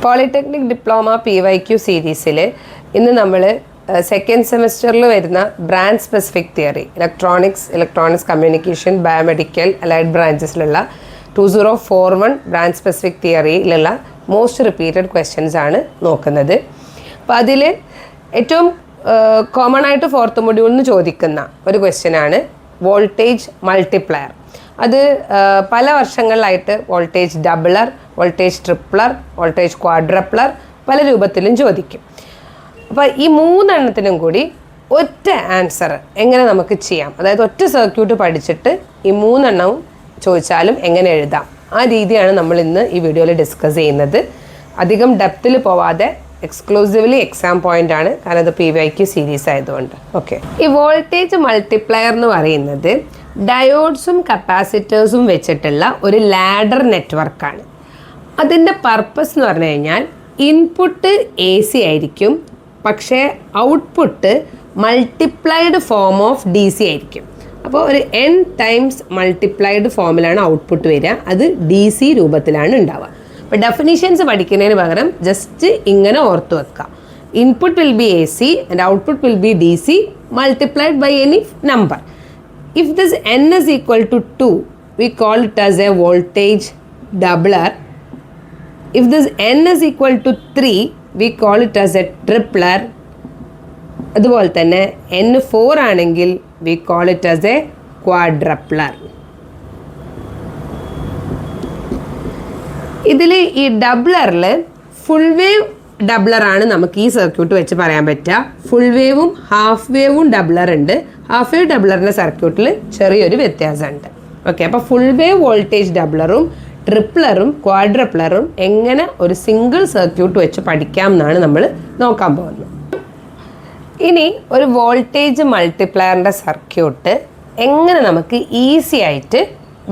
Polytechnic diploma PYQ സീരീസിൽ ഇന്ന് നമ്മൾ സെക്കൻഡ് സെമസ്റ്ററിൽ വരുന്ന branch specific theory electronics communication biomedical allied ബ്രാഞ്ചസിലുള്ള 2041 ബ്രാഞ്ച് സ്പെസിഫിക് തിയറിയിലുള്ള മോസ്റ്റ് റിപ്പീറ്റഡ് ക്വസ്റ്റ്യൻസ് ആണ് നോക്കുന്നത്. അപ്പോൾ അതിൽ ഏറ്റവും കോമൺ ആയിട്ട് ഫോർത്ത് മൊഡ്യൂളിൽ നിന്ന് ചോദിക്കുന്ന ഒരു ക്വസ്റ്റ്യനാണ് വോൾട്ടേജ് മൾട്ടിപ്ലയർ. അത് പല വർഷങ്ങളിലായിട്ട് വോൾട്ടേജ് ഡബിളർ, വോൾട്ടേജ് ട്രിപ്ലർ, വോൾട്ടേജ് ക്വാഡ്രപ്ലർ പല രൂപത്തിലും ചോദിക്കും. അപ്പോൾ ഈ മൂന്നെണ്ണത്തിനും കൂടി ഒറ്റ ആൻസർ എങ്ങനെ നമുക്ക് ചെയ്യാം, അതായത് ഒറ്റ സർക്യൂട്ട് പഠിച്ചിട്ട് ഈ മൂന്നെണ്ണവും ചോദിച്ചാലും എങ്ങനെ എഴുതാം, ആ രീതിയാണ് നമ്മൾ ഇന്ന് ഈ വീഡിയോയിൽ ഡിസ്കസ് ചെയ്യുന്നത്. അധികം ഡെപ്തിൽ പോവാതെ എക്സ്ക്ലൂസീവ്ലി എക്സാം പോയിന്റ് ആണ്, കാരണം ഇത് PYQ സീരീസ് ആയതുകൊണ്ട്. ഓക്കെ, ഈ വോൾട്ടേജ് മൾട്ടിപ്ലയർ എന്ന് പറയുന്നത് ഡയോഡ്സും കപ്പാസിറ്റേഴ്സും വെച്ചിട്ടുള്ള ഒരു ലാഡർ നെറ്റ്വർക്കാണ്. അതിൻ്റെ പർപ്പസ് എന്ന് പറഞ്ഞു കഴിഞ്ഞാൽ ഇൻപുട്ട് AC ആയിരിക്കും, പക്ഷേ output multiplied form of DC ആയിരിക്കും. അപ്പോൾ ഒരു N ടൈംസ് മൾട്ടിപ്ലൈഡ് ഫോമിലാണ് ഔട്ട്പുട്ട് വരിക, അത് DC രൂപത്തിലാണ് ഉണ്ടാവുക. അപ്പോൾ ഡെഫിനിഷൻസ് പഠിക്കുന്നതിന് പകരം ജസ്റ്റ് ഇങ്ങനെ ഓർത്ത് വെക്കുക. Input will be AC and output will be DC multiplied by any number. If this N is equal to 2, we call it as a voltage doubler. If this N is equal to 3, we call it as a tripler. അതുപോലെ തന്നെ N4 ആണെങ്കിൽ we call it as a quadrupler. ഇതിൽ ഈ ഡബ്ലറിൽ full wave ഡബ്ലറാണ് നമുക്ക് ഈ circuit വെച്ച് പറയാൻ പറ്റുക. ഫുൾ വേവും ഹാഫ് വേവും ഡബ്ലർ ഉണ്ട്. ഹാഫ് വേവ് ഡബ്ലറിൻ്റെ സർക്യൂട്ടിൽ ചെറിയൊരു വ്യത്യാസമുണ്ട്. ഓക്കെ, അപ്പോൾ ഫുൾ വേവ് വോൾട്ടേജ് ഡബ്ലറും ട്രിപ്ലറും ക്വാഡ്രപ്ലറും എങ്ങനെ ഒരു സിംഗിൾ സർക്യൂട്ട് വെച്ച് പഠിക്കാം എന്നാണ് നമ്മൾ നോക്കാൻ പോകുന്നത്. ഇനി ഒരു വോൾട്ടേജ് മൾട്ടിപ്ലയറിൻ്റെ സർക്യൂട്ട് എങ്ങനെ നമുക്ക് ഈസി ആയിട്ട്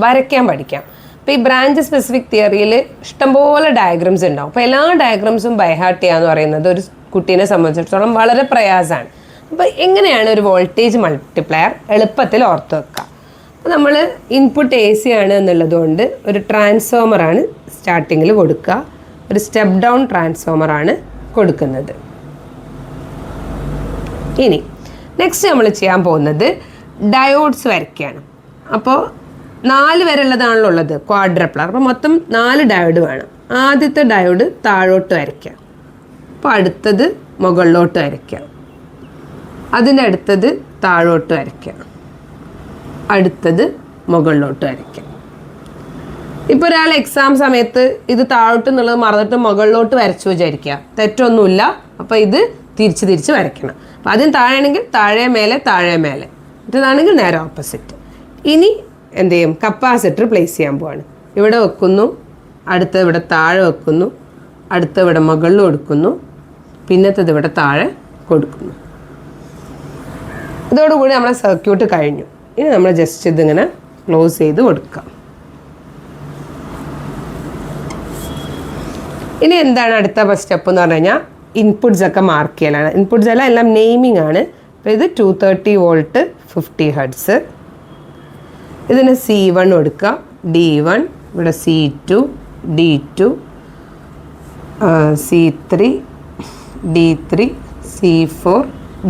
വരയ്ക്കാൻ പഠിക്കാം. ഇപ്പോൾ ഈ ബ്രാഞ്ച് സ്പെസിഫിക് തിയറിയിൽ ഇഷ്ടംപോലെ ഡയഗ്രംസ് ഉണ്ടാവും. അപ്പോൾ എല്ലാ ഡയഗ്രംസും ബൈഹാർട്ട് ചെയ്യാന്ന് പറയുന്നത് ഒരു കുട്ടീനെ സംബന്ധിച്ചിടത്തോളം വളരെ പ്രയാസമാണ്. അപ്പോൾ എങ്ങനെയാണ് ഒരു വോൾട്ടേജ് മൾട്ടിപ്ലയർ എളുപ്പത്തിൽ ഓർത്ത് വെക്കുക? അപ്പോൾ നമ്മൾ ഇൻപുട്ട് AC ആണ് എന്നുള്ളത് കൊണ്ട് ഒരു ട്രാൻസ്ഫോമറാണ് സ്റ്റാർട്ടിങ്ങിൽ കൊടുക്കുക. ഒരു സ്റ്റെപ്പ് ഡൗൺ ട്രാൻസ്ഫോമറാണ് കൊടുക്കുന്നത്. ഇനി നെക്സ്റ്റ് നമ്മൾ ചെയ്യാൻ പോകുന്നത് ഡയോഡ്സ് വരയ്ക്കുകയാണ്. അപ്പോൾ 4 വരെയുള്ളതാണല്ലോ ഉള്ളത് ക്വാഡ്രപ്ലർ. അപ്പോൾ മൊത്തം 4 ഡയോഡ് വേണം. ആദ്യത്തെ ഡയോഡ് താഴോട്ട് വരയ്ക്കാം, അപ്പോൾ അടുത്തത് മുകളിലോട്ട് വരയ്ക്കാം, അതിൻ്റെ അടുത്തത് താഴോട്ട് വരയ്ക്കാം, അടുത്തത് മുകളിലോട്ട് വരയ്ക്കാം. ഇപ്പോൾ ഒരാൾ എക്സാം സമയത്ത് ഇത് താഴോട്ട് എന്നുള്ളത് മറന്നിട്ട് മുകളിലോട്ട് വരച്ചു വിചാരിക്കുക, തെറ്റൊന്നുമില്ല. അപ്പോൾ ഇത് തിരിച്ച് വരയ്ക്കണം. അപ്പോൾ ആദ്യം താഴെയാണെങ്കിൽ താഴെ മേലെ ഇതാണെങ്കിൽ നേരെ ഓപ്പോസിറ്റ്. ഇനി എന്ത് ചെയ്യും, കപ്പാസിറ്റർ പ്ലേസ് ചെയ്യാൻ പോവാണ്. ഇവിടെ വെക്കുന്നു, അടുത്ത ഇവിടെ താഴെ വെക്കുന്നു, അടുത്ത ഇവിടെ മുകളിൽ കൊടുക്കുന്നു, പിന്നത്തേത് ഇവിടെ താഴെ കൊടുക്കുന്നു. ഇതോടുകൂടി നമ്മുടെ സർക്യൂട്ട് കഴിഞ്ഞു. ഇനി നമ്മൾ ജസ്റ്റ് ഇതിങ്ങനെ ക്ലോസ് ചെയ്ത് കൊടുക്കാം. ഇനി എന്താണ് അടുത്ത സ്റ്റെപ്പ് എന്ന് പറഞ്ഞു കഴിഞ്ഞാൽ ഇൻപുട്സ് ഒക്കെ മാർക്ക് ചെയ്യലാണ്. ഇൻപുട്സ് എല്ലാം നെയിമിംഗ് ആണ്. അപ്പോൾ ഇത് 230 വോൾട്ട് 50 ഹെർട്സ്. ഇതിന് C1 കൊടുക്കുക, D1, ഇവിടെ C2, D2, C3, D3, C4,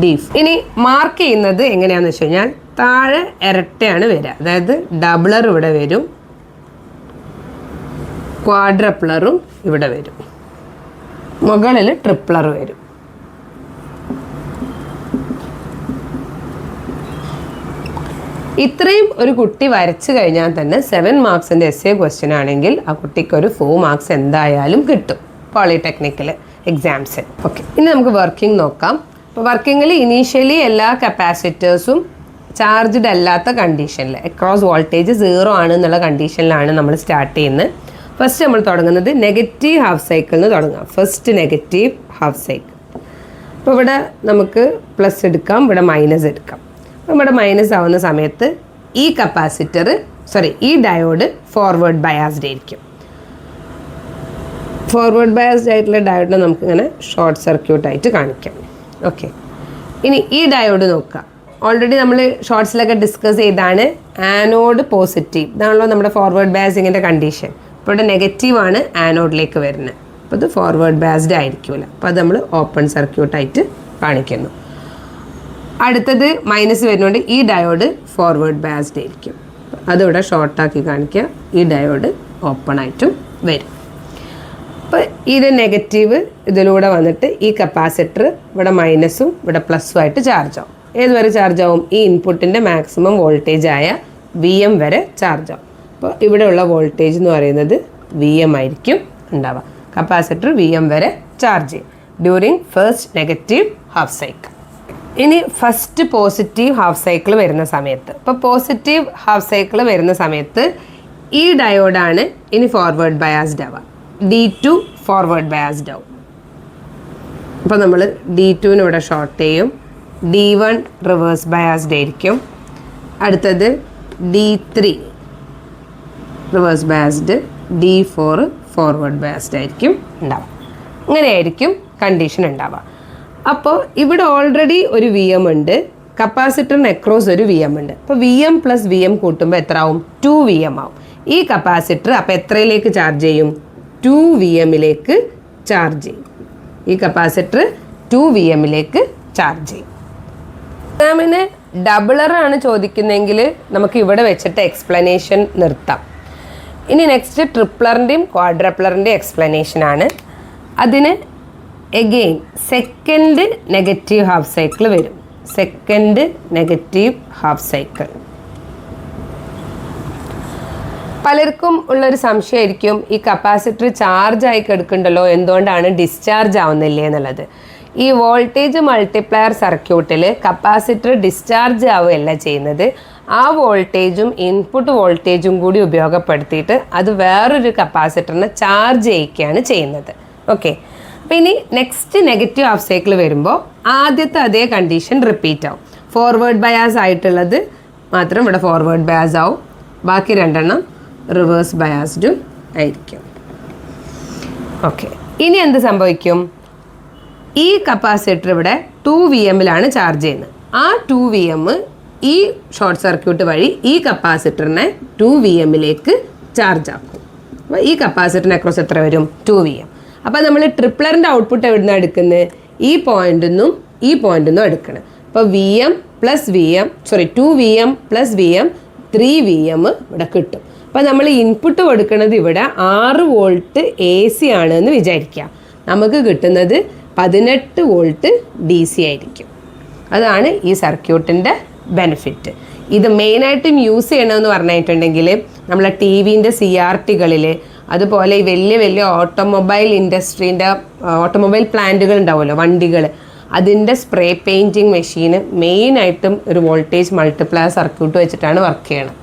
D4. ഇനി മാർക്ക് ചെയ്യുന്നത് എങ്ങനെയാണെന്ന് വെച്ച് കഴിഞ്ഞാൽ താഴെ ഇരട്ടയാണ് വരിക, അതായത് ഡബ്ലർ ഇവിടെ വരും, ക്വാഡ്രപ്ലറും ഇവിടെ വരും, മുകളിൽ ട്രിപ്ലർ വരും. ഇത്രയും ഒരു കുട്ടി വരച്ചു കഴിഞ്ഞാൽ തന്നെ 7 മാർക്സിൻ്റെ essay ക്വസ്റ്റ്യൻ ആണെങ്കിൽ ആ കുട്ടിക്ക് ഒരു 4 മാർക്സ് എന്തായാലും കിട്ടും പോളിടെക്നിക്കൽ എക്സാംസിൽ. ഓക്കെ, ഇനി നമുക്ക് വർക്കിംഗ് നോക്കാം. അപ്പോൾ വർക്കിങ്ങിൽ ഇനീഷ്യലി എല്ലാ കപ്പാസിറ്റേഴ്സും ചാർജ്ഡ് അല്ലാത്ത കണ്ടീഷനിൽ അക്രോസ് വോൾട്ടേജ് 0 ആണ് എന്നുള്ള കണ്ടീഷനിലാണ് നമ്മൾ സ്റ്റാർട്ട് ചെയ്യുന്നത്. ഫസ്റ്റ് നമ്മൾ തുടങ്ങുന്നത് നെഗറ്റീവ് ഹാഫ് സൈക്കിളിൽ നിന്ന് തുടങ്ങാം. First negative half cycle. അപ്പോൾ ഇവിടെ നമുക്ക് പ്ലസ് എടുക്കാം, ഇവിടെ മൈനസ് എടുക്കാം. നമ്മുടെ മൈനസ് ആവുന്ന സമയത്ത് ഈ ഡയോഡ് ഫോർവേഡ് ബയാസ്ഡ് ആയിരിക്കും. ഫോർവേഡ് ബയാസ്ഡ് ആയിട്ടുള്ള ഡയോഡിനെ നമുക്കിങ്ങനെ ഷോർട്ട് സർക്യൂട്ടായിട്ട് കാണിക്കാം. ഓക്കെ, ഇനി ഈ ഡയോഡ് നോക്കുക. ഓൾറെഡി നമ്മൾ ഷോർട്ട്സിലൊക്കെ ഡിസ്കസ് ചെയ്താണ് ആനോഡ് പോസിറ്റീവ്. ഇതാണല്ലോ നമ്മുടെ ഫോർവേഡ് ബയാസിങ്ങിൻ്റെ കണ്ടീഷൻ. ഇപ്പോൾ ഇവിടെ നെഗറ്റീവാണ് ആനോഡിലേക്ക് വരുന്നത്. അപ്പോൾ അത് ഫോർവേഡ് ബയാസ്ഡ് ആയിരിക്കില്ല. അപ്പോൾ അത് നമ്മൾ ഓപ്പൺ സർക്യൂട്ടായിട്ട് കാണിക്കുന്നു. അടുത്തത് മൈനസ് വരുന്നതുകൊണ്ട് ഈ ഡയോഡ് ഫോർവേഡ് ബയാസ്ഡ് ആയിരിക്കും. അതിവിടെ ഷോർട്ടാക്കി കാണിക്കുക. ഈ ഡയോഡ് ഓപ്പൺ ആയിട്ടും വരും. അപ്പോൾ ഇത് നെഗറ്റീവ് ഇതിലൂടെ വന്നിട്ട് ഈ കപ്പാസിറ്റർ ഇവിടെ മൈനസും ഇവിടെ പ്ലസ്സും ആയിട്ട് ചാർജ് ആവും. ഏതുവരെ ചാർജ് ആവും? ഈ ഇൻപുട്ടിൻ്റെ മാക്സിമം വോൾട്ടേജ് ആയ VM വരെ ചാർജ് ആവും. അപ്പോൾ ഇവിടെയുള്ള വോൾട്ടേജ് എന്ന് പറയുന്നത് VM ആയിരിക്കും ഉണ്ടാവുക. കപ്പാസിറ്റർ VM വരെ ചാർജ് ചെയ്യും during first negative half cycle. ഇനി ഫസ്റ്റ് പോസിറ്റീവ് ഹാഫ് സൈക്കിൾ വരുന്ന സമയത്ത്, ഇപ്പോൾ പോസിറ്റീവ് ഹാഫ് സൈക്കിൾ വരുന്ന സമയത്ത് ഈ ഡയോഡാണ് ഇനി ഫോർവേഡ് ബയാസ്ഡ് ആവുക. D2 ഫോർവേഡ് ബയാസ്ഡ് ആവും. അപ്പോൾ നമ്മൾ D2 ഇവിടെ ഷോർട്ട് ചെയ്യും. D1 റിവേഴ്സ് ബയാസ്ഡ് ആയിരിക്കും. അടുത്തത് D3 reverse biased, D4 forward biased ആയിരിക്കും ഉണ്ടാവുക. അങ്ങനെയായിരിക്കും കണ്ടീഷൻ ഉണ്ടാവുക. അപ്പോൾ ഇവിടെ ഓൾറെഡി ഒരു VM ഉണ്ട്, കപ്പാസിറ്ററിന് അക്രോസ് ഒരു VM ഉണ്ട്. അപ്പോൾ VM പ്ലസ് VM കൂട്ടുമ്പോൾ എത്ര ആവും? 2VM ആവും. ഈ കപ്പാസിറ്റർ അപ്പോൾ എത്രയിലേക്ക് ചാർജ് ചെയ്യും? 2VMലേക്ക് ചാർജ് ചെയ്യും. ഈ കപ്പാസിറ്റർ 2VMലേക്ക് ചാർജ് ചെയ്യും. എക്സാമിന് ഡബിളറാണ് ചോദിക്കുന്നതെങ്കിൽ നമുക്ക് ഇവിടെ വെച്ചിട്ട് എക്സ്പ്ലനേഷൻ നിർത്താം. ഇനി നെക്സ്റ്റ് ട്രിപ്ലറിൻ്റെയും ക്വാഡ്രപ്ലറിൻ്റെയും എക്സ്പ്ലനേഷനാണ്. അതിന് again second negative half cycle വരും. സെക്കൻഡ് നെഗറ്റീവ് ഹാഫ് സൈക്കിൾ പലർക്കും ഉള്ളൊരു സംശയമായിരിക്കും, ഈ കപ്പാസിറ്റർ ചാർജ് ആയി കിടക്കുന്നുണ്ടല്ലോ, എന്തുകൊണ്ടാണ് ഡിസ്ചാർജ് ആവുന്നില്ലേ എന്നുള്ളത്. ഈ വോൾട്ടേജ് മൾട്ടിപ്ലയർ സർക്യൂട്ടിൽ കപ്പാസിറ്റർ ഡിസ്ചാർജ് ആവുകയല്ല ചെയ്യുന്നത്. ആ വോൾട്ടേജും ഇൻപുട്ട് വോൾട്ടേജും കൂടി ഉപയോഗപ്പെടുത്തിയിട്ട് അത് വേറൊരു കപ്പാസിറ്ററിനെ ചാർജ് ചെയ്യിക്കുകയാണ് ചെയ്യുന്നത്. ഓക്കെ, അപ്പോൾ ഇനി നെക്സ്റ്റ് നെഗറ്റീവ് ഹാഫ് സൈക്കിൾ വരുമ്പോൾ ആദ്യത്തെ അതേ കണ്ടീഷൻ റിപ്പീറ്റ് ആവും. ഫോർവേഡ് ബയാസ് ആയിട്ടുള്ളത് മാത്രം ഇവിടെ ഫോർവേഡ് ബയാസ് ആവും. ബാക്കി രണ്ടെണ്ണം റിവേഴ്സ് ബയാസ്ഡും ആയിരിക്കും. ഓക്കെ, ഇനി എന്ത് സംഭവിക്കും? ഈ കപ്പാസിറ്റർ ഇവിടെ 2VMലാണ് ചാർജ് ചെയ്യുന്നത്. ആ 2VM ഈ ഷോർട്ട് സർക്യൂട്ട് വഴി ഈ കപ്പാസിറ്ററിനെ 2VMലേക്ക് ചാർജ് ആക്കും. അപ്പോൾ ഈ കപ്പാസിറ്ററിന് അക്രോസ് എത്ര വരും? 2VM. അപ്പോൾ നമ്മൾ ട്രിപ്ലറിൻ്റെ ഔട്ട്പുട്ട് എവിടെ നിന്നാണ് എടുക്കുന്നത്? ഈ പോയിന്റിൽ നിന്നും എടുക്കണം. അപ്പോൾ 2VM പ്ലസ് VM 3VM ഇവിടെ കിട്ടും. അപ്പോൾ നമ്മൾ ഇൻപുട്ട് കൊടുക്കുന്നത് ഇവിടെ 6 വോൾട്ട് AC ആണ് എന്ന് വിചാരിക്കുക. നമുക്ക് കിട്ടുന്നത് 18 വോൾട്ട് DC ആയിരിക്കും. അതാണ് ഈ സർക്യൂട്ടിൻ്റെ ബെനിഫിറ്റ്. ഇത് മെയിനായിട്ടും യൂസ് ചെയ്യണമെന്ന് പറഞ്ഞിട്ടുണ്ടെങ്കിൽ നമ്മളെ TVൻ്റെ CRTകളിൽ, അതുപോലെ ഈ വലിയ വലിയ ഓട്ടോമൊബൈൽ പ്ലാന്റുകൾ ഉണ്ടാവുമല്ലോ, വണ്ടികൾ, അതിൻ്റെ സ്പ്രേ പെയിൻറ്റിങ് മെഷീന് മെയിനായിട്ടും ഒരു വോൾട്ടേജ് മൾട്ടിപ്ലയർ സർക്യൂട്ട് വെച്ചിട്ടാണ് വർക്ക് ചെയ്യണം.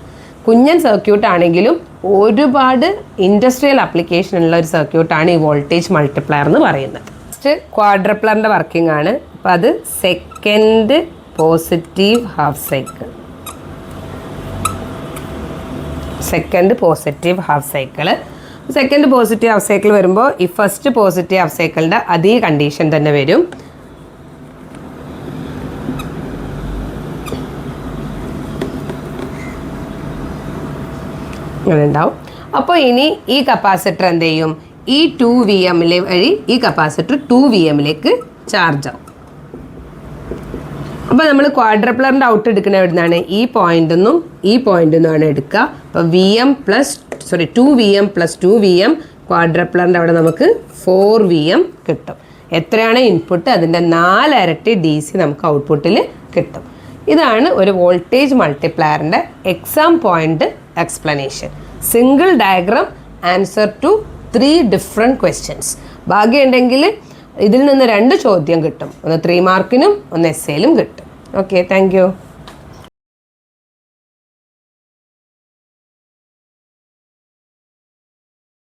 കുഞ്ഞൻ സർക്യൂട്ട് ആണെങ്കിലും ഒരുപാട് ഇൻഡസ്ട്രിയൽ ആപ്ലിക്കേഷൻ ഉള്ള ഒരു സർക്യൂട്ടാണ് ഈ വോൾട്ടേജ് മൾട്ടിപ്ലയർ എന്ന് പറയുന്നത്. നെക്സ്റ്റ് ക്വാഡ്രപ്ലറിൻ്റെ വർക്കിംഗ് ആണ്. അപ്പോൾ അത് second positive half cycle. Second positive half cycle വരുമ്പോൾ ഈ ഫസ്റ്റ് പോസിറ്റീവ് ഹാഫ് സൈക്കിളിൻ്റെ അതേ കണ്ടീഷൻ തന്നെ വരും. അങ്ങനെ ഉണ്ടാവും. അപ്പോൾ ഇനി ഈ കപ്പാസിറ്റർ എന്ത് ചെയ്യും? ഈ 2VM വഴി ഈ കപ്പാസിറ്റർ 2VMലേക്ക് ചാർജ് ആവും. അപ്പോൾ നമ്മൾ ക്വാഡ്രപ്ലറിൻ്റെ ഔട്ട് എടുക്കുന്ന എവിടെ നിന്നാണ്? ഈ പോയിന്റിൽ നിന്നുമാണ് എടുക്കുക. അപ്പോൾ 2VM പ്ലസ് 2VM ക്വാഡ്രപ്ലറിൻ്റെ അവിടെ നമുക്ക് 4VM കിട്ടും. എത്രയാണ് ഇൻപുട്ട് അതിൻ്റെ 4 ഇരട്ടി DC നമുക്ക് ഔട്ട്പുട്ടിൽ കിട്ടും. ഇതാണ് ഒരു വോൾട്ടേജ് മൾട്ടിപ്ലയറിൻ്റെ exam point explanation. Single diagram, answer to 3 different questions. ഭാഗ്യമുണ്ടെങ്കിൽ ഇതിൽ നിന്ന് 2 ചോദ്യം കിട്ടും. ഒന്ന് 3 മാർക്കിനും ഒന്ന് essayയിലും കിട്ടും. Okay, thank you.